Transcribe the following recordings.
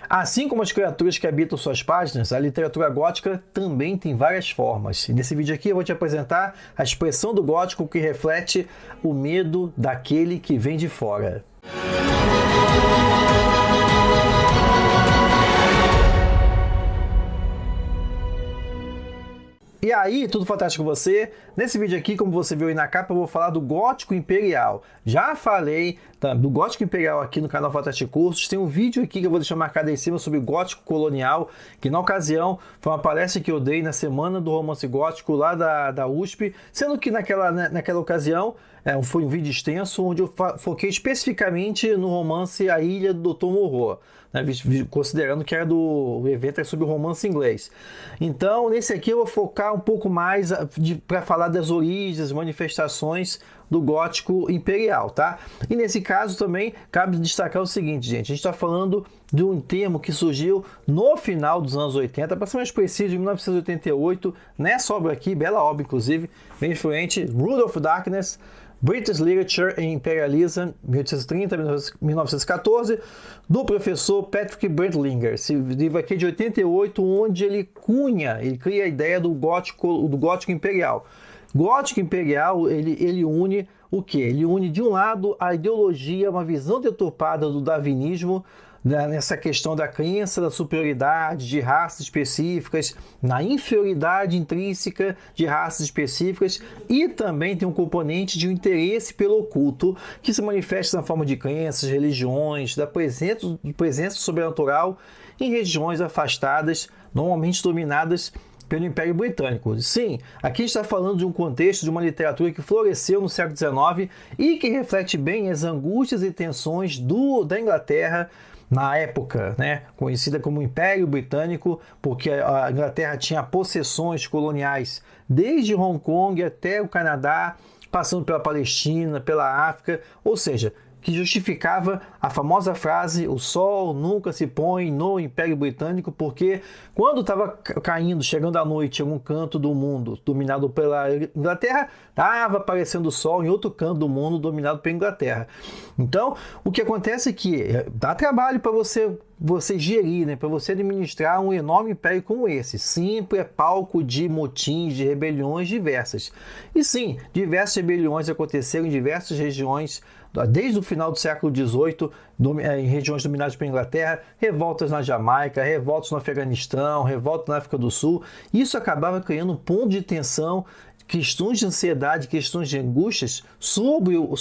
Assim como as criaturas que habitam suas páginas, a literatura gótica também tem várias formas. E nesse vídeo aqui eu vou te apresentar a expressão do gótico que reflete o medo daquele que vem de fora. E aí, tudo fantástico com você? Nesse vídeo aqui, como você viu aí na capa, eu vou falar do gótico imperial. Já falei do gótico imperial aqui no canal Fantástico Cursos. Tem um vídeo aqui que eu vou deixar marcado aí em cima sobre o gótico colonial, que na ocasião foi uma palestra que eu dei na semana do romance gótico lá da USP, sendo que naquela ocasião foi um vídeo extenso onde eu foquei especificamente no romance A Ilha do Dr. Moreau, né, considerando que era o evento é sobre o romance inglês. Então, nesse aqui eu vou focar um pouco mais para falar das origens, manifestações do gótico imperial, tá? E nesse caso também cabe destacar o seguinte, gente, a gente está falando de um termo que surgiu no final dos anos 80, para ser mais preciso, em 1988, nessa obra aqui, bela obra inclusive, bem influente, Rudolph Darkness, British Literature and Imperialism, 1830-1914, do professor Patrick Brentlinger. Esse livro aqui é de 88, onde ele cria a ideia do gótico imperial. Gótico imperial, ele une o quê? Ele une, de um lado, a ideologia, uma visão deturpada do darwinismo, nessa questão da crença da superioridade de raças específicas, na inferioridade intrínseca de raças específicas, e também tem um componente de um interesse pelo oculto, que se manifesta na forma de crenças, religiões, da presença sobrenatural em regiões afastadas, normalmente dominadas pelo Império Britânico. Sim, aqui a gente está falando de um contexto de uma literatura que floresceu no século XIX e que reflete bem as angústias e tensões da Inglaterra na época, né, conhecida como Império Britânico, porque a Inglaterra tinha possessões coloniais desde Hong Kong até o Canadá, passando pela Palestina, pela África, ou seja, que justificava a famosa frase: o sol nunca se põe no Império Britânico, porque quando estava caindo, chegando à noite em algum canto do mundo dominado pela Inglaterra, estava aparecendo o sol em outro canto do mundo dominado pela Inglaterra. Então, o que acontece é que dá trabalho para você gerir, né, para você administrar um enorme império como esse. Sempre é palco de motins, de rebeliões diversas. E sim, diversas rebeliões aconteceram em diversas regiões, desde o final do século XVIII, em regiões dominadas pela Inglaterra, revoltas na Jamaica, revoltas no Afeganistão, revoltas na África do Sul. Isso acabava criando um ponto de tensão, questões de ansiedade, questões de angústias sobre o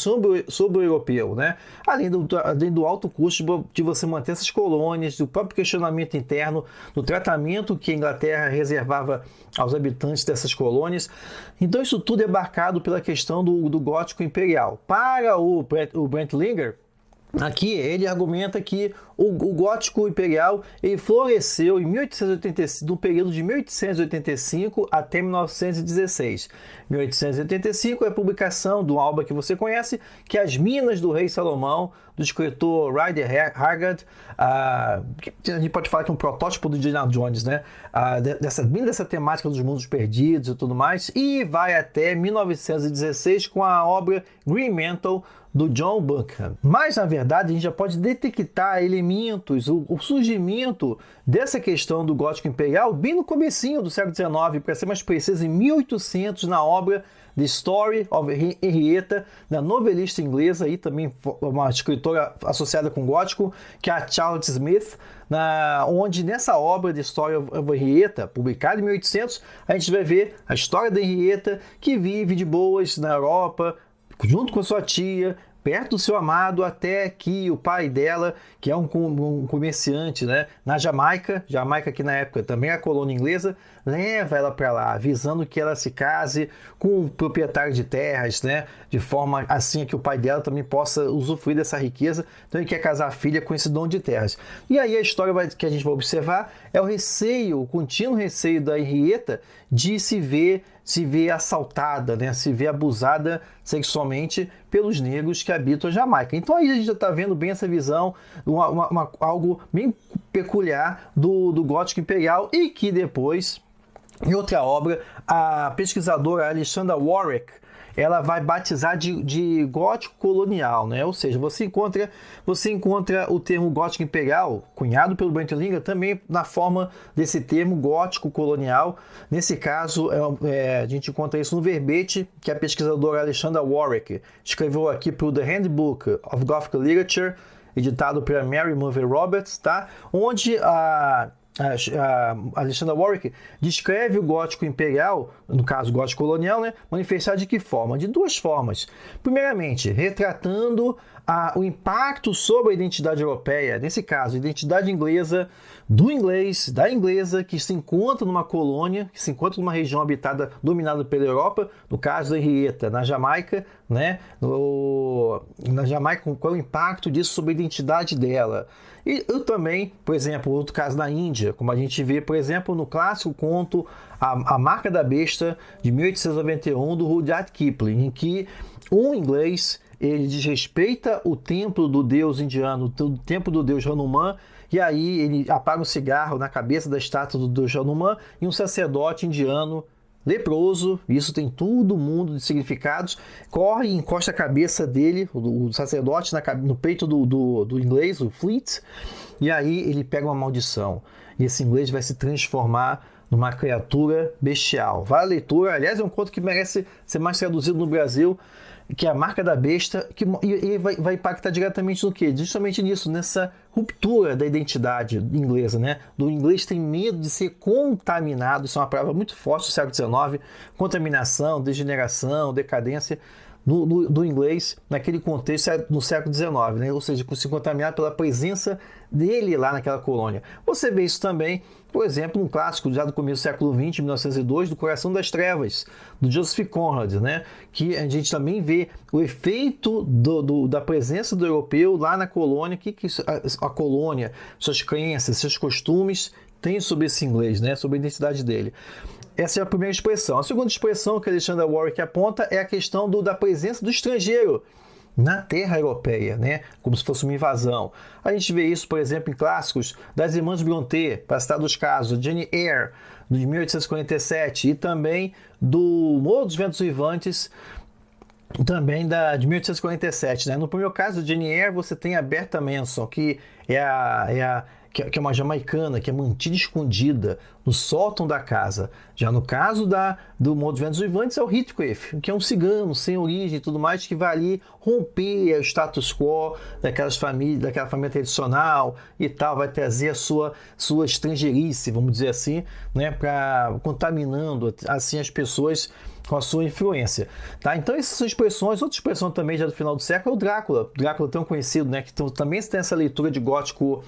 europeu, né? Além do alto custo de você manter essas colônias, do próprio questionamento interno, do tratamento que a Inglaterra reservava aos habitantes dessas colônias. Então isso tudo é marcado pela questão do gótico imperial. Para o Brentlinger, aqui ele argumenta que o gótico imperial ele floresceu em 1885, no período de 1885 até 1916. 1885 é a publicação de uma obra que você conhece, que é As Minas do Rei Salomão, do escritor Rider Haggard, que a gente pode falar que é um protótipo do Indiana Jones, né? Dessa temática dos mundos perdidos e tudo mais, e vai até 1916 com a obra Green Mantle, do John Buchan. Mas, na verdade, a gente já pode detectar elementos, o surgimento dessa questão do gótico imperial bem no comecinho do século XIX, para ser mais preciso, em 1800, na obra The Story of Henrietta, da novelista inglesa e também uma escritora associada com gótico, que é a Charlotte Smith, onde nessa obra The Story of Henrietta, publicada em 1800, a gente vai ver a história da Henrietta, que vive de boas na Europa, junto com sua tia, perto do seu amado, até que o pai dela, que é um comerciante, né, na Jamaica que na época também é a colônia inglesa, leva ela para lá, avisando que ela se case com um proprietário de terras, né, de forma assim que o pai dela também possa usufruir dessa riqueza. Então ele quer casar a filha com esse dono de terras. E aí a história que a gente vai observar é o contínuo receio da Henrietta de se ver assaltada, né? Se ver abusada sexualmente pelos negros que habitam a Jamaica. Então aí a gente já está vendo bem essa visão, algo bem peculiar do gótico imperial, e que depois, em outra obra, a pesquisadora Alexandra Warwick, ela vai batizar de gótico colonial, né? Ou seja, você encontra o termo gótico imperial, cunhado pelo Brent Linger, também na forma desse termo gótico colonial. Nesse caso, a gente encontra isso no verbete que a pesquisadora Alexandra Warwick escreveu aqui para o The Handbook of Gothic Literature, editado pela Mary Mulvey Roberts, tá? Onde a Alexandra Warwick descreve o gótico imperial, no caso o gótico colonial, né, manifestado de que forma? De duas formas. Primeiramente, retratando o impacto sobre a identidade europeia, nesse caso, a identidade inglesa, da inglesa, que se encontra numa colônia, que se encontra numa região habitada, dominada pela Europa, no caso da Henrietta, na Jamaica, né, na Jamaica, qual é o impacto disso sobre a identidade dela. E também, por exemplo, outro caso na Índia, como a gente vê, por exemplo, no clássico conto A Marca da Besta, de 1891, do Rudyard Kipling, em que um inglês ele desrespeita o templo do deus indiano, o templo do deus Hanuman, e aí ele apaga um cigarro na cabeça da estátua do deus Hanuman, e um sacerdote indiano leproso, isso tem todo mundo de significados, corre e encosta a cabeça dele, o sacerdote, no peito do inglês, o Fleet, e aí ele pega uma maldição. E esse inglês vai se transformar numa criatura bestial. Vai à leitura, aliás, é um conto que merece ser mais traduzido no Brasil, que é A Marca da Besta, e vai impactar diretamente no quê? Justamente nisso, nessa ruptura da identidade inglesa, né? Do inglês tem medo de ser contaminado, isso é uma palavra muito forte do século XIX, contaminação, degeneração, decadência do inglês naquele contexto no século XIX, né? Ou seja, se contaminar pela presença dele lá naquela colônia. Você vê isso também, por exemplo, um clássico já do começo do século XX, 1902, do Coração das Trevas, do Joseph Conrad, né? Que a gente também vê o efeito da presença do europeu lá na colônia, que a colônia, suas crenças, seus costumes têm sobre esse inglês, né? Sobre a identidade dele. Essa é a primeira expressão. A segunda expressão que Alexandra Warwick aponta é a questão da presença do estrangeiro na terra europeia, né? Como se fosse uma invasão. A gente vê isso, por exemplo, em clássicos das Irmãs Brontë, para citar dos casos, Jane Eyre, de 1847, e também do Morro dos Ventos Vivantes, também de 1847. Né? No primeiro caso, Jane Eyre, você tem a Bertha Manson, que é uma jamaicana, que é mantida escondida no sótão da casa. Já no caso do Morro dos Ventos Vivantes, é o Heathcliff, que é um cigano sem origem e tudo mais, que vai ali romper o status quo daquela família tradicional e tal, vai trazer a sua estrangeirice, vamos dizer assim, né, contaminando assim as pessoas com a sua influência. Tá? Então essas são expressões. Outra expressão também já do final do século é o Drácula. Drácula tão conhecido, né, que também tem essa leitura de gótico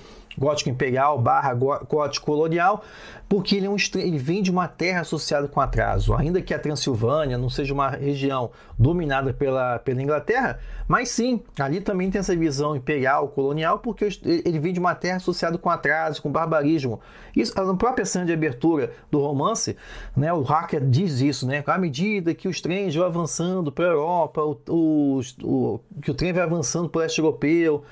imperial / gótico colonial, porque ele vem de uma terra associada com atraso. Ainda que a Transilvânia não seja uma região dominada pela Inglaterra, mas sim, ali também tem essa visão imperial, colonial, porque ele vem de uma terra associada com atraso, com barbarismo. Isso, na própria cena de abertura do romance, né, o Hacker diz isso, né, à medida que os trens vão avançando para a Europa, que o trem vai avançando para o leste europeu,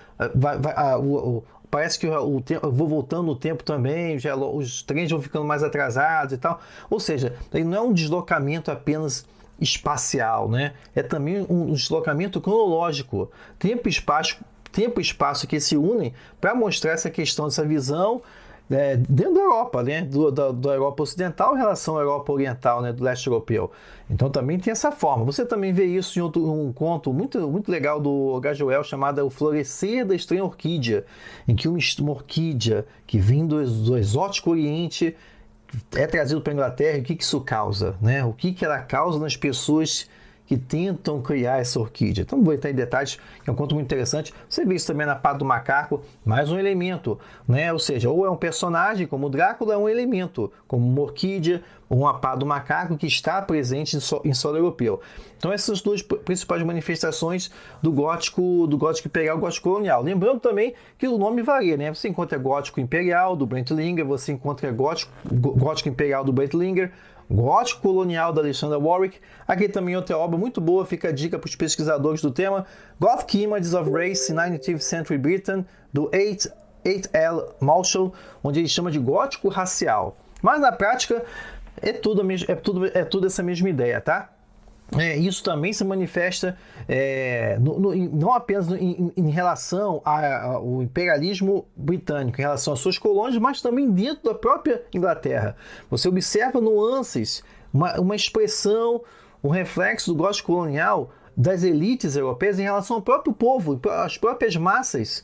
parece que eu vou voltando no tempo também, os trens vão ficando mais atrasados e tal. Ou seja, ele não é um deslocamento apenas espacial, né? É também um deslocamento cronológico. Tempo e espaço que se unem para mostrar essa questão, dessa visão dentro da Europa, né? Da Europa Ocidental em relação à Europa Oriental, né? Do leste europeu. Então também tem essa forma. Você também vê isso em um conto muito, muito legal do H.G. Wells chamado O Florescer da Estranha Orquídea, em que uma orquídea que vem do exótico Oriente é trazido para a Inglaterra. E o que isso causa, né? O que ela causa nas pessoas que tentam criar essa orquídea. Então não vou entrar em detalhes, que é um conto muito interessante. Você vê isso também na Pata do Macaco, mais um elemento, né? Ou seja, ou é um personagem como o Drácula, é um elemento, como uma orquídea, ou uma Pata do Macaco que está presente em solo europeu. Então essas duas principais manifestações do gótico imperial e gótico colonial. Lembrando também que o nome varia, né? Você encontra gótico imperial do Brent Linger, você encontra gótico imperial do Brent Linger, gótico colonial da Alexandra Warwick. Aqui também outra obra muito boa, fica a dica para os pesquisadores do tema, Gothic Images of Race in 19th Century Britain, do 8L Marshall, onde ele chama de gótico racial. Mas na prática é tudo essa mesma ideia, tá? Isso também se manifesta não apenas em relação ao imperialismo britânico, em relação às suas colônias, mas também dentro da própria Inglaterra. Você observa nuances, uma expressão, um reflexo do gótico colonial das elites europeias em relação ao próprio povo, às próprias massas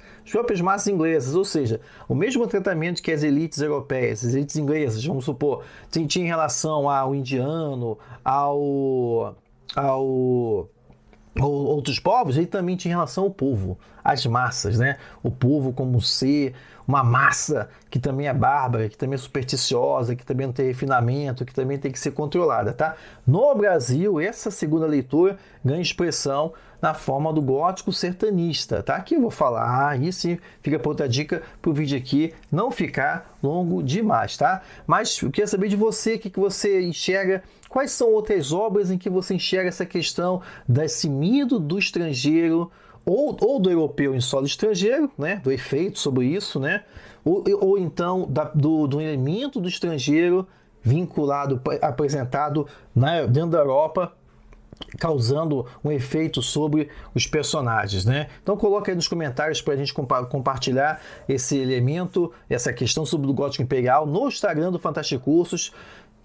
inglesas, ou seja, o mesmo tratamento que as elites europeias, as elites inglesas, vamos supor, tinha em relação ao indiano, outros povos, ele também tinha relação ao povo, às massas, né? O povo como um ser, uma massa que também é bárbara, que também é supersticiosa, que também não tem refinamento, que também tem que ser controlada, tá? No Brasil, essa segunda leitura ganha expressão na forma do gótico sertanista, tá? Aqui eu vou falar, e sim, fica para outra dica para o vídeo aqui não ficar longo demais, tá? Mas eu queria saber de você, o que você enxerga, quais são outras obras em que você enxerga essa questão desse medo do estrangeiro ou do europeu em solo estrangeiro, né? Do efeito sobre isso, né? Ou então do elemento do estrangeiro vinculado, apresentado dentro da Europa, causando um efeito sobre os personagens, né? Então coloca aí nos comentários para a gente compartilhar esse elemento, essa questão sobre o gótico imperial no Instagram do Fantástico Cursos.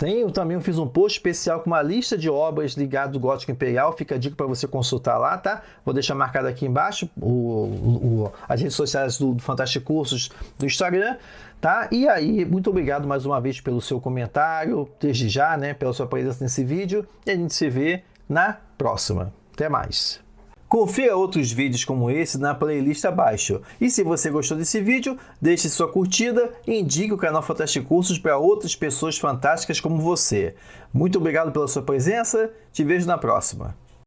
Eu fiz um post especial com uma lista de obras ligadas ao gótico imperial, fica a dica para você consultar lá, tá? Vou deixar marcado aqui embaixo as redes sociais do Fantástico Cursos do Instagram, tá? E aí, muito obrigado mais uma vez pelo seu comentário, desde já, né, pela sua presença nesse vídeo, e a gente se vê na próxima. Até mais! Confira outros vídeos como esse na playlist abaixo. E se você gostou desse vídeo, deixe sua curtida e indique o canal Fantástico Cursos para outras pessoas fantásticas como você. Muito obrigado pela sua presença, te vejo na próxima.